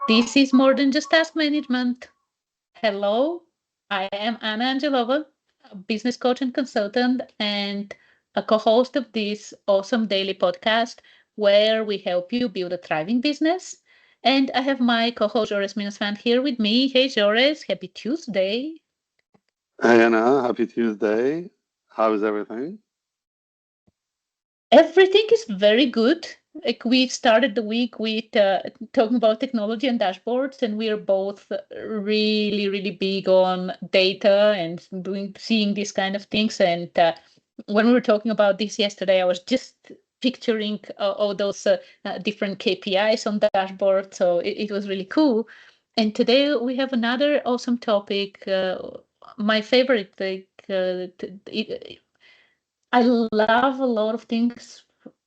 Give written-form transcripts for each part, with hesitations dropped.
This is more than just task management. Hello, I am Angelova, a business coach and consultant, and a co host of this awesome daily podcast where we help you build a thriving business. And I have my co host Jores Minasvand here with me. Hey, Jores, happy Tuesday. Hey Anna, happy Tuesday. How is everything? Everything is very good. Like we started the week with talking about technology and dashboards, and we are both really big on data and seeing these kind of things. And when we were talking about this yesterday, I was just picturing all those different KPIs on the dashboard. So it was really cool. And today we have another awesome topic. My favorite, I love a lot of things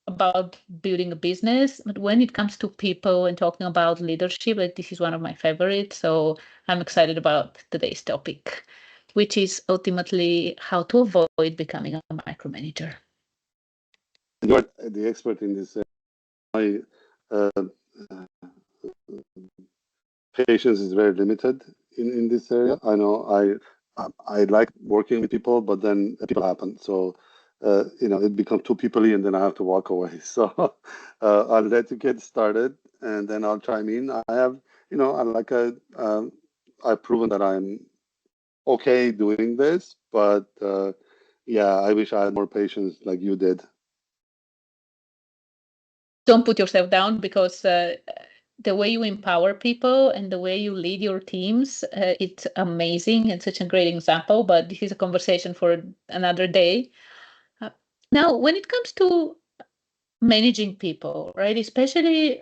about building a business, but when it comes to people and talking about leadership, like this is one of my favorites. So I'm excited about today's topic, which is ultimately how to avoid becoming a micromanager. You are the expert in this. My uh, patience is very limited in this area. I know I like working with people, but then people happen. So it becomes too peoply, and then I have to walk away. So I'll let you get started, and then I'll chime in. I have, I like a, I've proven that I'm okay doing this, but yeah, I wish I had more patience like you did. Don't put yourself down because the way you empower people and the way you lead your teams, it's amazing and such a great example. But this is a conversation for another day. Uh, Now, when it comes to managing people, right? Especially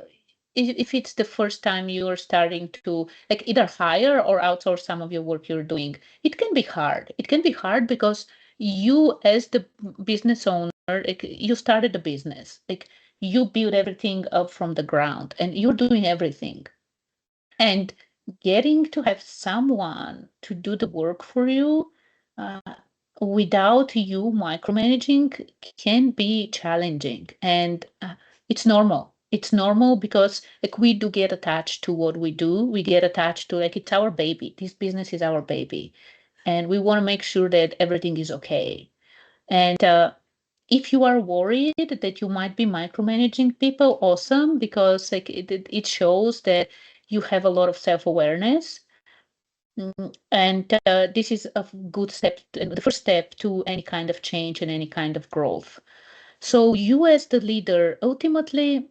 if it's the first time you're starting to like either hire or outsource some of your work you're doing, it can be hard. It can be hard because you, as the business owner, like you started the business, like you build everything up from the ground and you're doing everything. And getting to have someone to do the work for you uh, without you micromanaging can be challenging. And it's normal. It's normal because like we do get attached to what we do. We get attached to like it's our baby. This business is our baby. And we want to make sure that everything is okay. And if you are worried that you might be micromanaging people, awesome, because like it shows that you have a lot of self-awareness. And this is a good step, the first step to any kind of change and any kind of growth. So you as the leader, ultimately,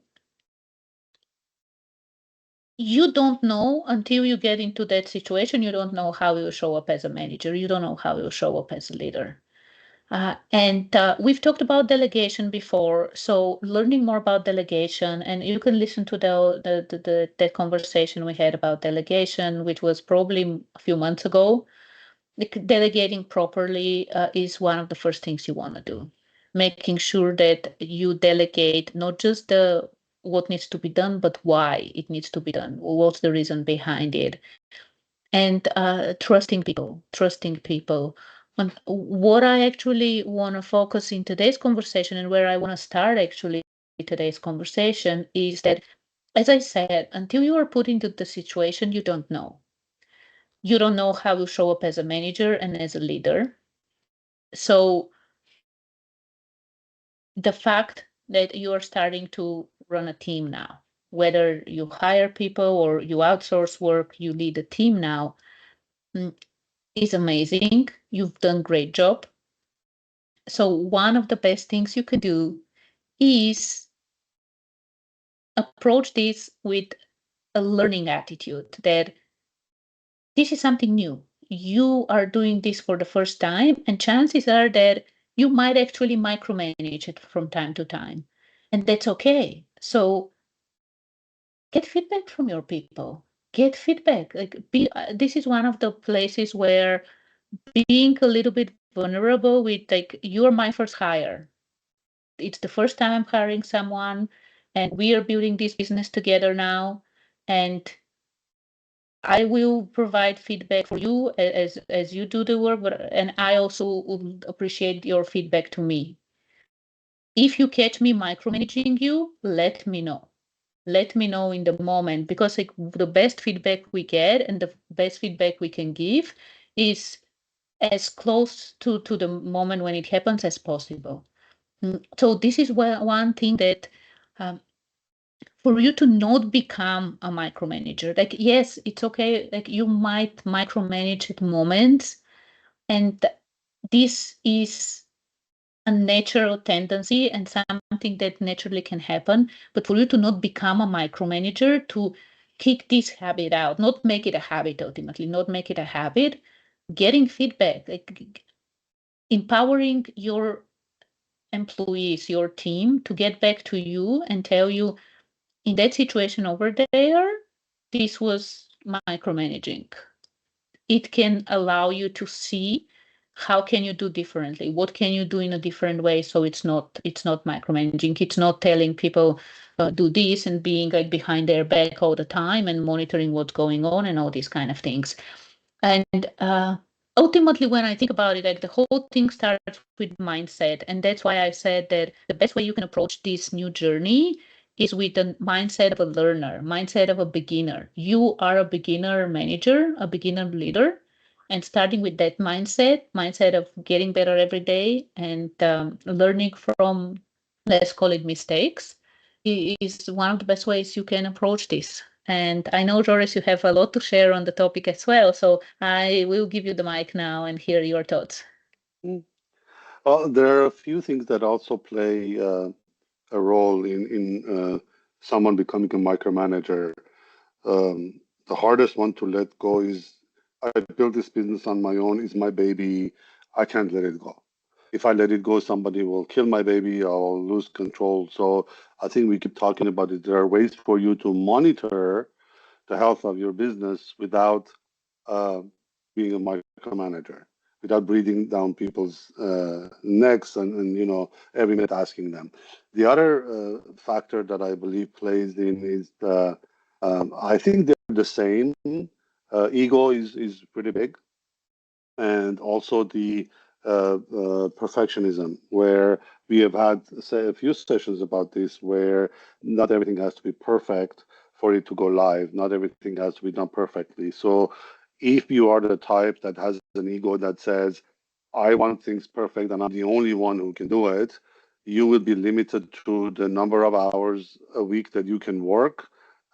you don't know until you get into that situation. You don't know how you show up as a manager. You don't know how you show up as a leader. And we've talked about delegation before, so learning more about delegation, and you can listen to the conversation we had about delegation, which was probably a few months ago. Delegating properly is one of the first things you want to do. Making sure that you delegate not just the what needs to be done, but why it needs to be done. What's the reason behind it? And trusting people. And what I actually want to focus in today's conversation and where I want to start actually today's conversation is that, as I said, until you are put into the situation, you don't know. You don't know how you show up as a manager and as a leader. So the fact that you are starting to run a team now, whether you hire people or you outsource work, you lead a team now, mm, is amazing. You've done great job. So one of the best things you can do is approach this with a learning attitude that this is something new. You are doing this for the first time, and chances are that you might actually micromanage it from time to time. And that's okay. So get feedback from your people. Get feedback. This is one of the places where being a little bit vulnerable with like you're my first hire. It's the first time I'm hiring someone, and we are building this business together now. And I will provide feedback for you as you do the work, but and I also would appreciate your feedback to me. If you catch me micromanaging you, let me know. let me know in the moment, because like the best feedback we get and the best feedback we can give is as close to the moment when it happens as possible. So this is one thing that um, for you to not become a micromanager, like, yes, it's okay, like you might micromanage at moments, and this is a natural tendency and something that naturally can happen. But for you to not become a micromanager, to kick this habit out, not make it a habit ultimately, not make it a habit, getting feedback, like empowering your employees, your team to get back to you and tell you, in that situation over there, this was micromanaging. It can allow you to see how can you do differently, what can you do in a different way, so it's not micromanaging, it's not telling people do this and being like behind their back all the time and monitoring what's going on and all these kind of things. And ultimately, when I think about it, like the whole thing starts with mindset. And that's why I said that the best way you can approach this new journey is with the mindset of a learner, mindset of a beginner. You are a beginner manager, a beginner leader. And starting with that mindset of getting better every day and learning from, let's call it mistakes, is one of the best ways you can approach this. And I know, Joris, you have a lot to share on the topic as well. So I will give you the mic now and hear your thoughts. Mm. Well, there are a few things that also play a role in someone becoming a micromanager. The hardest one to let go is, I built this business on my own. It's my baby. I can't let it go. If I let it go, somebody will kill my baby. I'll lose control. So I think we keep talking about it. There are ways for you to monitor the health of your business without uh, being a micromanager, without breathing down people's necks and every minute asking them. The other factor that I believe plays in is I think they're the same. Ego is pretty big, and also the perfectionism, where we have had, say, a few sessions about this, where not everything has to be perfect for it to go live. Not everything has to be done perfectly. So if you are the type that has an ego that says, I want things perfect and I'm the only one who can do it, you will be limited to the number of hours a week that you can work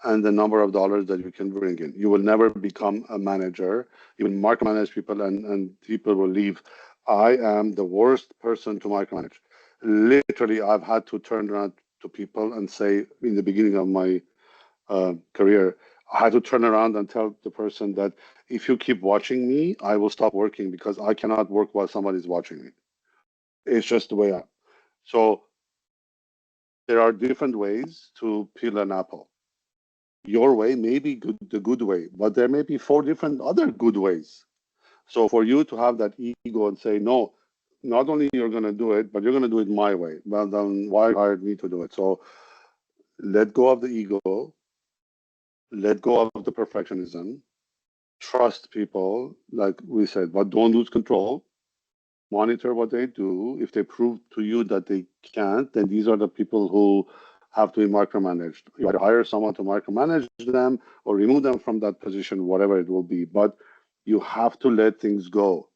and the number of dollars that you can bring in. You will never become a manager. You will micromanage people and people will leave. I am the worst person to micromanage. Literally, I've had to turn around to people and say, in the beginning of my career, I had to turn around and tell the person that if you keep watching me, I will stop working because I cannot work while somebody's watching me. It's just the way I am. So there are different ways to peel an apple. Your way may be good, the good way, but there may be four different other good ways. So for you to have that ego and say, no, not only you're going to do it, but you're going to do it my way. Well, then why hired me to do it? So let go of the ego, let go of the perfectionism, trust people, like we said, but don't lose control. Monitor what they do. If they prove to you that they can't, then these are the people who have to be micromanaged. You either hire someone to micromanage them or remove them from that position, whatever it will be. But you have to let things go.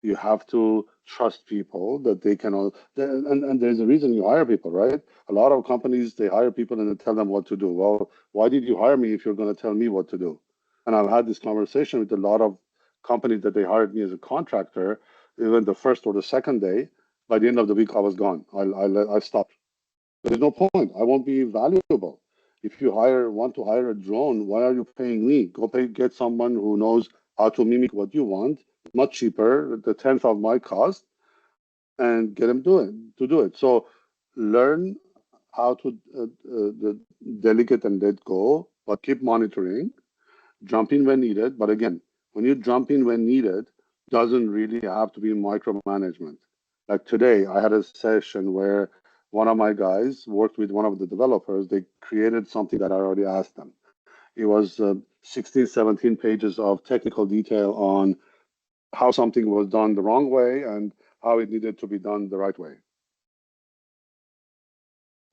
You have to trust people that they can all, and there's a reason you hire people, right? A lot of companies, they hire people and they tell them what to do. Well, why did you hire me if you're going to tell me what to do? And I've had this conversation with a lot of companies that they hired me as a contractor. Even the first or the second day, by the end of the week, I was gone. I stopped. There's no point. I won't be valuable. If you want to hire a drone, why are you paying me? Get someone who knows how to mimic what you want, much cheaper, the tenth of my cost, and get them to do it. So learn how to delegate and let go, but keep monitoring. Jump in when needed. But again, when you jump in when needed, doesn't really have to be micromanagement. Like today, I had a session where one of my guys worked with one of the developers. They created something that I already asked them. It was 16, 17 pages of technical detail on how something was done the wrong way and how it needed to be done the right way.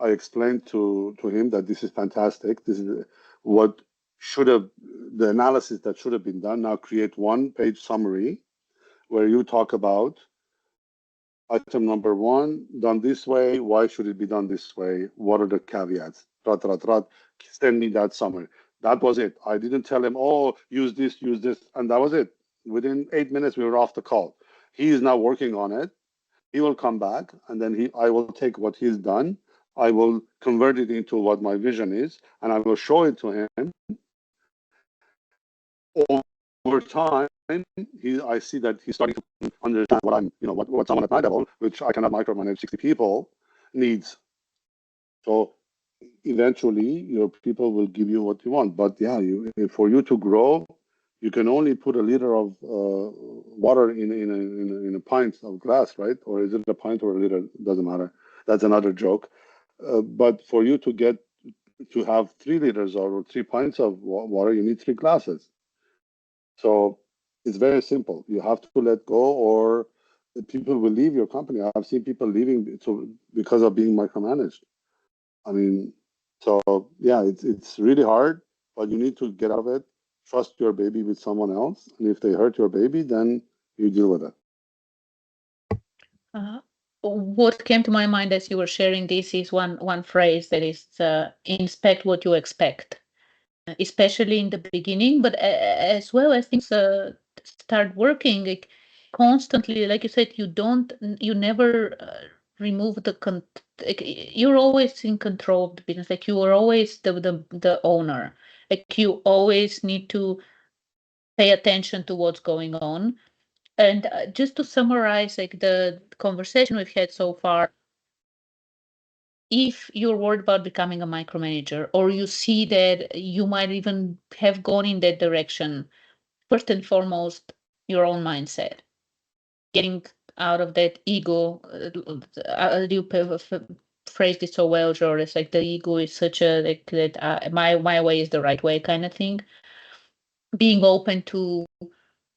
I explained to him that this is fantastic. This is what should have, the analysis that should have been done. Now create 1-page summary where you talk about item number 1, done this way. Why should it be done this way? What are the caveats? Send me that summary. That was it. I didn't tell him, oh, use this, and that was it. Within 8 minutes, we were off the call. He is now working on it. He will come back, and then I will take what he's done. I will convert it into what my vision is, and I will show it to him. Over time, I see that he's starting to understand what I'm, what someone at my level, which I cannot micromanage 60 people, needs. So eventually, your people will give you what you want. But yeah, for you to grow, you can only put a liter of water in a pint of glass, right? Or is it a pint or a liter? Doesn't matter. That's another joke. But for you to have 3 liters or 3 pints of water, you need 3 glasses. So it's very simple. You have to let go, or people will leave your company. I've seen people leaving because of being micromanaged. I mean, so yeah, it's really hard, but you need to get out of it. Trust your baby with someone else, and if they hurt your baby, then you deal with it. What came to my mind as you were sharing this is one phrase that is inspect what you expect, especially in the beginning, but as well as things start working, like constantly, like you said, you never remove like, you're always in control of the business. Like you are always the owner. Like you always need to pay attention to what's going on. And just to summarize, like the conversation we've had so far, if you're worried about becoming a micromanager, or you see that you might even have gone in that direction, first and foremost, your own mindset, getting out of that ego. You phrased it so well, George. It's like the ego is such a like that my way is the right way kind of thing. Being open to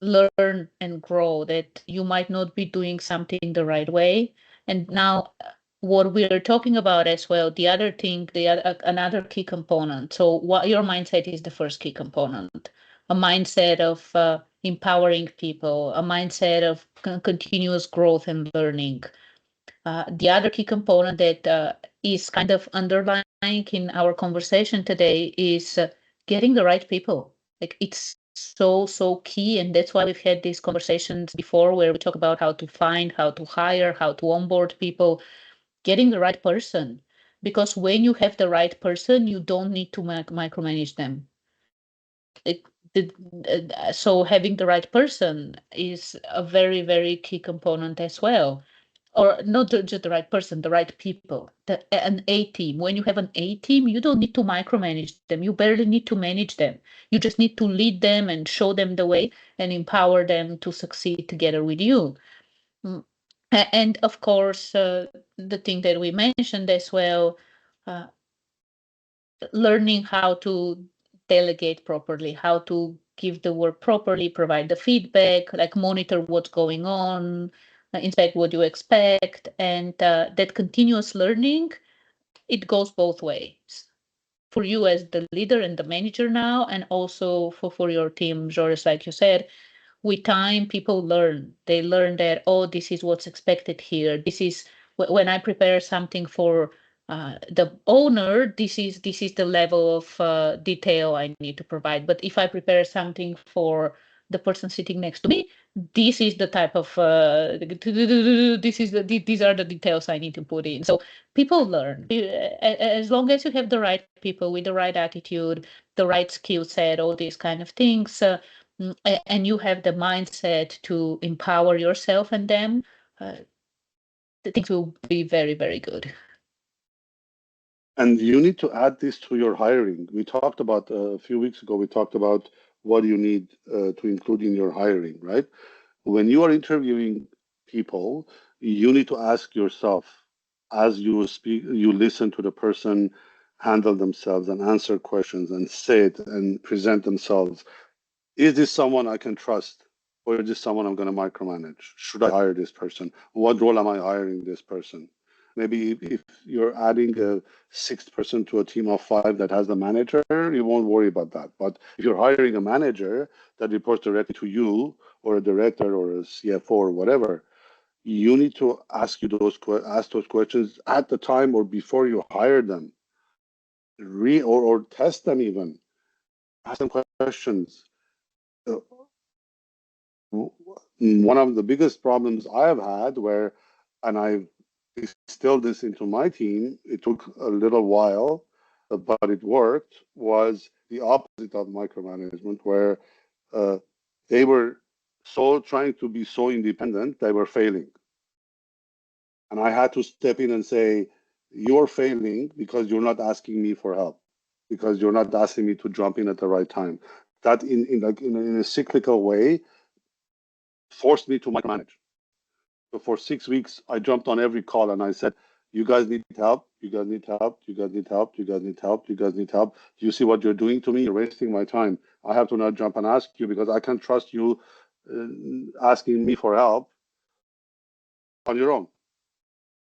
learn and grow, that you might not be doing something the right way. And now what we're talking about as well, the other thing, another key component. So what your mindset is the first key component, a mindset of empowering people, a mindset of continuous growth and learning. The other key component that is kind of underlying in our conversation today is getting the right people. Like it's so key, and that's why we've had these conversations before where we talk about how to find, how to hire, how to onboard people, getting the right person. Because when you have the right person, you don't need to micromanage them. It, so having the right person is a very key component as well, or not just the right person, the right people, an A team. When you have an A team, you don't need to micromanage them. You barely need to manage them. You just need to lead them and show them the way and empower them to succeed together with you. Mm. And of course, the thing that we mentioned as well, uh, learning how to delegate properly, how to give the work properly, provide the feedback, like monitor what's going on, inspect what you expect, and that continuous learning, it goes both ways. For you as the leader and the manager now, and also for your team, Joris, like you said, with time, people learn. They learn that, oh, this is what's expected here. This is when I prepare something for the owner, this is the level of detail I need to provide. But if I prepare something for the person sitting next to me, this is the type of these are the details I need to put in. So people learn. As long as you have the right people with the right attitude, the right skill set, all these kind of things. And you have the mindset to empower yourself and them, the things will be very good. And you need to add this to your hiring. We talked about a few weeks ago, we talked about what you need to include in your hiring, right? When you are interviewing people, you need to ask yourself, as you speak, you listen to the person handle themselves and answer questions and say it and present themselves. Is this someone I can trust? Or is this someone I'm going to micromanage? Should I hire this person? What role am I hiring this person? Maybe if you're adding a sixth person to a team of 5 that has a manager, you won't worry about that. But if you're hiring a manager that reports directly to you, or a director or a CFO or whatever, you need to ask those questions at the time or before you hire them, or test them even. Ask them questions. Uh, One of the biggest problems I have had, and I've instilled this into my team, it took a little while, but it worked, was the opposite of micromanagement, where uh, they were so trying to be so independent, they were failing. And I had to step in and say, you're failing because you're not asking me for help, because you're not asking me to jump in at the right time. That in a cyclical way forced me to micromanage. So for 6 weeks, I jumped on every call and I said, you guys need help. You guys need help. You guys need help. You guys need help. You guys need help. Do you see what you're doing to me? You're wasting my time. I have to now jump and ask you because I can't trust you asking me for help on your own.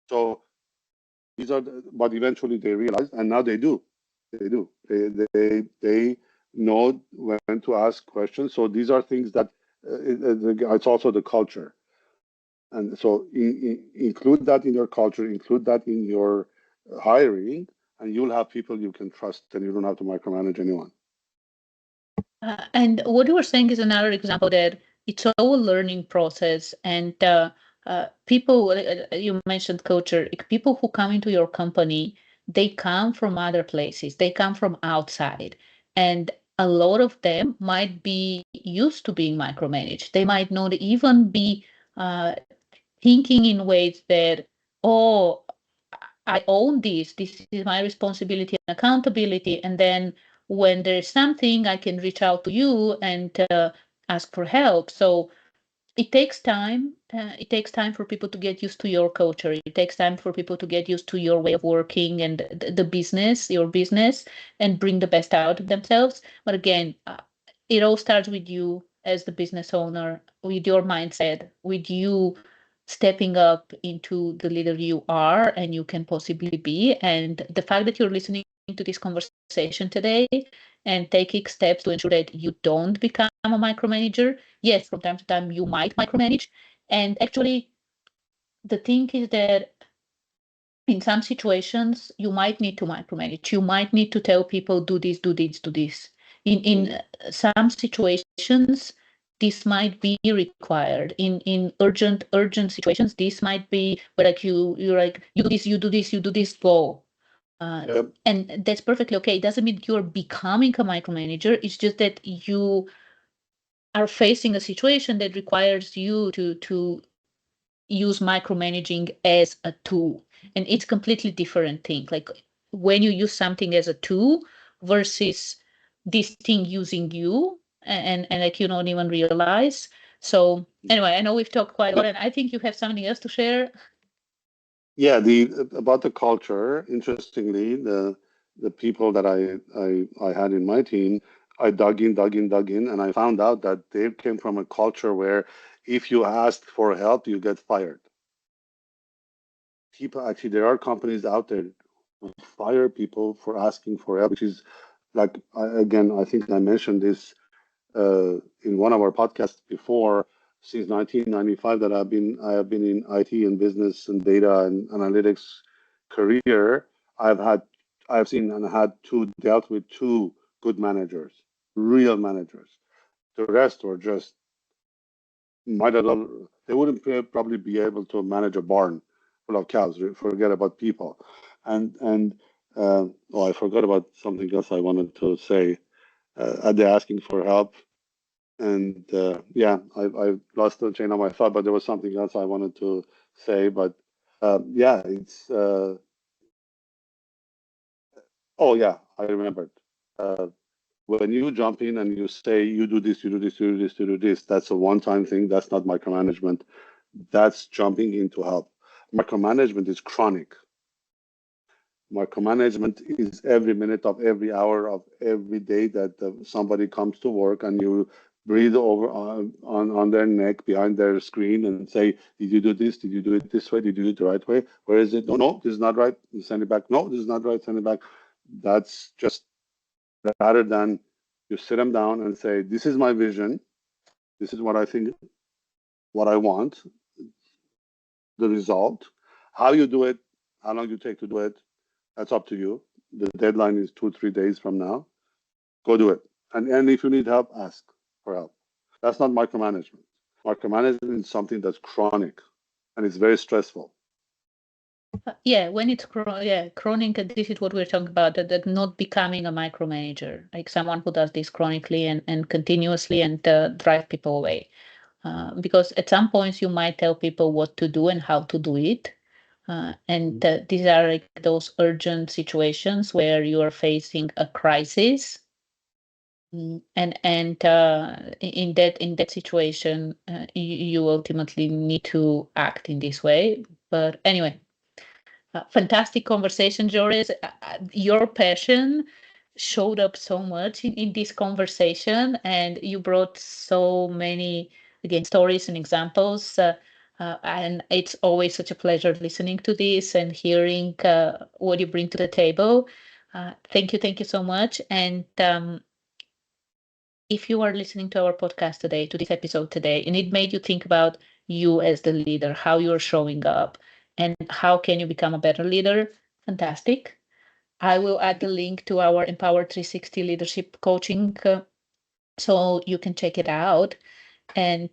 So but eventually they realized, and now they do. They do. They know when to ask questions. So these are things that it's also the culture. And so include that in your culture, include that in your hiring, and you'll have people you can trust, and you don't have to micromanage anyone. And what you were saying is another example that it's all a learning process. And people, you mentioned culture, like people who come into your company, they come from other places, they come from outside. And a lot of them might be used to being micromanaged. They might not even be uh, thinking in ways that, oh, I own this. This is my responsibility and accountability. And then when there is something, I can reach out to you and ask for help. So it takes time. It takes time for people to get used to your culture. It takes time for people to get used to your way of working and the business, your business, and bring the best out of themselves. But again, it all starts with you as the business owner, with your mindset, with you stepping up into the leader you are and you can possibly be. And the fact that you're listening to this conversation today and taking steps to ensure that you don't become a micromanager. Yes, from time to time you might micromanage. And actually, the thing is that in some situations you might need to micromanage. You might need to tell people do this, do this, do this. In some situations, this might be required. In urgent situations, this might be where like you're like you do this, you do this, you do this, go. Yep. And that's perfectly okay. It doesn't mean you're becoming a micromanager. It's just that you are facing a situation that requires you to use micromanaging as a tool, and it's completely different thing. Like when you use something as a tool versus this thing using you, and like you don't even realize. So anyway, I know we've talked quite a lot, and I think you have something else to share. Yeah, the about the culture. Interestingly, the people that I had in my team, I dug in, and I found out that they came from a culture where if you ask for help, you get fired. People actually, there are companies out there who fire people for asking for help, which is like again, I think I mentioned this in one of our podcasts before. Since 1995 that I have been in IT and business and data and analytics career, I've had I've seen and had dealt with two good managers, real managers. The rest were just might as well, they wouldn't probably be able to manage a barn full of cows. Forget about people. And oh, I forgot about something else I wanted to say. Are they asking for help? And yeah, I've lost the chain of my thought, but there was something else I wanted to say. But yeah, it's oh yeah, I remembered. Uh, when you jump in and you say you do this, you do this, you do this, you do this, that's a one-time thing. That's not micromanagement. That's jumping in to help. Micromanagement is chronic. Micromanagement is every minute of every hour of every day that somebody comes to work and you breathe over on their neck behind their screen and say, did you do this? Did you do it this way? Did you do it the right way? Where is it? No, this is not right. Send it back. No, this is not right. Send it back. That's just rather than you sit them down and say, this is my vision. This is what I think, what I want, the result. How you do it, how long you take to do it, that's up to you. The deadline is 2-3 days from now. Go do it. And if you need help, ask for help. That's not micromanagement. Micromanagement is something that's chronic and it's very stressful. Yeah, when it's chronic, this is what we're talking about, that not becoming a micromanager, like someone who does this chronically and continuously and drive people away. Because at some points you might tell people what to do and how to do it. And these are like those urgent situations where you are facing a crisis. And in that situation, you ultimately need to act in this way. But anyway, fantastic conversation, Joris. Your passion showed up so much in this conversation, and you brought so many, again, stories and examples. And it's always such a pleasure listening to this and hearing what you bring to the table. Thank you so much. And if you are listening to our podcast today, to this episode today, and it made you think about you as the leader, how you're showing up, and how can you become a better leader, fantastic. I will add the link to our Empower 360 leadership coaching so you can check it out and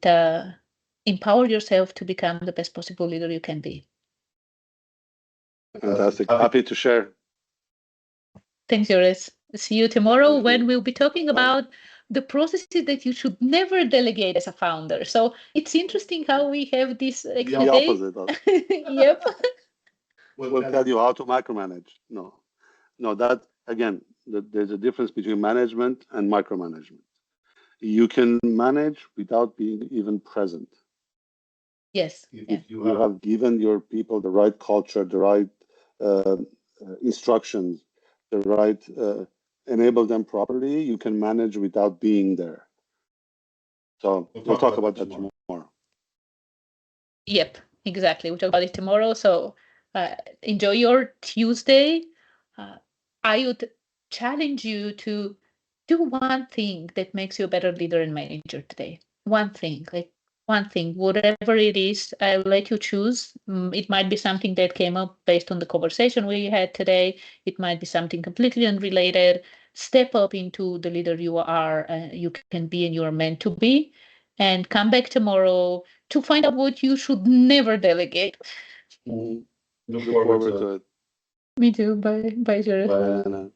empower yourself to become the best possible leader you can be. Fantastic. Happy to share. Thanks, Joris. See you tomorrow when we'll be talking about the processes that you should never delegate as a founder. So it's interesting how we have this the opposite. Yep. We'll tell you how to micromanage. No, that again, there's a difference between management and micromanagement. You can manage without being even present. Yes. If you have given your people the right culture, the right instructions, the right enable them properly, you can manage without being there. So we'll talk about that tomorrow. Yep, exactly. We'll talk about it tomorrow. So enjoy your Tuesday. I would challenge you to do one thing that makes you a better leader and manager today. One thing, like one thing, whatever it is, I'll let you choose. It might be something that came up based on the conversation we had today. It might be something completely unrelated. Step up into the leader you are, you can be, and you are meant to be. And come back tomorrow to find out what you should never delegate. Look forward to it. Me too. Bye. Bye, Jared. Bye, Anna.